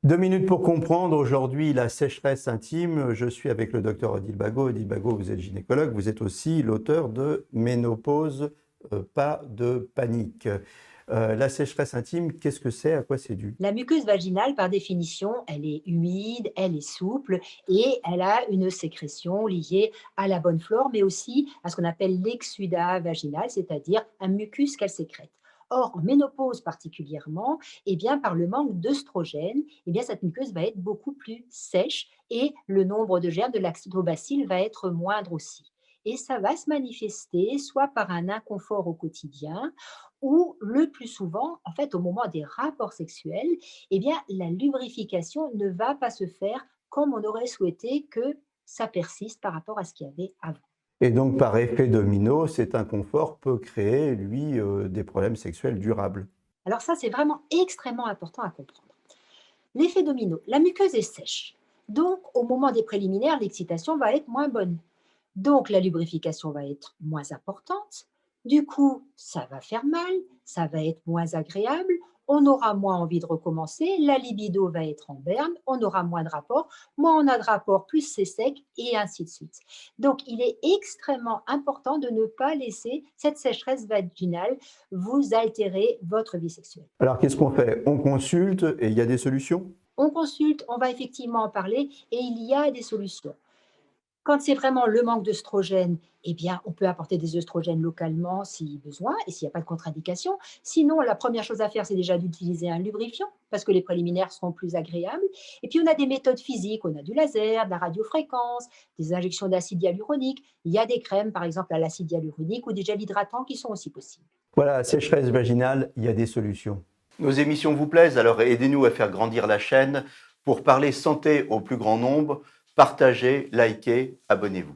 2 minutes pour comprendre. Aujourd'hui, la sécheresse intime. Je suis avec le docteur Odile Bagot. Odile Bagot, vous êtes gynécologue. Vous êtes aussi l'auteur de Ménopause, pas de panique. La sécheresse intime, qu'est-ce que c'est? À quoi c'est dû? La muqueuse vaginale, par définition, elle est humide, elle est souple et elle a une sécrétion liée à la bonne flore, mais aussi à ce qu'on appelle l'exsudat vaginal, c'est-à-dire un mucus qu'elle sécrète. Or, en ménopause particulièrement, eh bien, par le manque d'œstrogène, eh bien, cette muqueuse va être beaucoup plus sèche et le nombre de germes de lactobacilles va être moindre aussi. Et ça va se manifester soit par un inconfort au quotidien, ou le plus souvent, en fait, au moment des rapports sexuels, eh bien, la lubrification ne va pas se faire comme on aurait souhaité que ça persiste par rapport à ce qu'il y avait avant. Et donc, par effet domino, cet inconfort peut créer, lui, des problèmes sexuels durables. Alors ça, c'est vraiment extrêmement important à comprendre. L'effet domino, la muqueuse est sèche. Donc, au moment des préliminaires, l'excitation va être moins bonne. Donc, la lubrification va être moins importante. Du coup, ça va faire mal, ça va être moins agréable, on aura moins envie de recommencer, la libido va être en berne, on aura moins de rapports, moins on a de rapports, plus c'est sec, et ainsi de suite. Donc, il est extrêmement important de ne pas laisser cette sécheresse vaginale vous altérer votre vie sexuelle. Alors, qu'est-ce qu'on fait? On consulte et il y a des solutions? On consulte, on va effectivement en parler et il y a des solutions. Quand c'est vraiment le manque d'œstrogène, eh bien, on peut apporter des œstrogènes localement si besoin et s'il n'y a pas de contre-indication. Sinon, la première chose à faire, c'est déjà d'utiliser un lubrifiant parce que les préliminaires seront plus agréables. Et puis, on a des méthodes physiques, on a du laser, de la radiofréquence, des injections d'acide hyaluronique. Il y a des crèmes, par exemple, à l'acide hyaluronique ou des gels hydratants qui sont aussi possibles. Voilà, sécheresse vaginale, il y a des solutions. Nos émissions vous plaisent, alors aidez-nous à faire grandir la chaîne pour parler santé au plus grand nombre. Partagez, likez, abonnez-vous.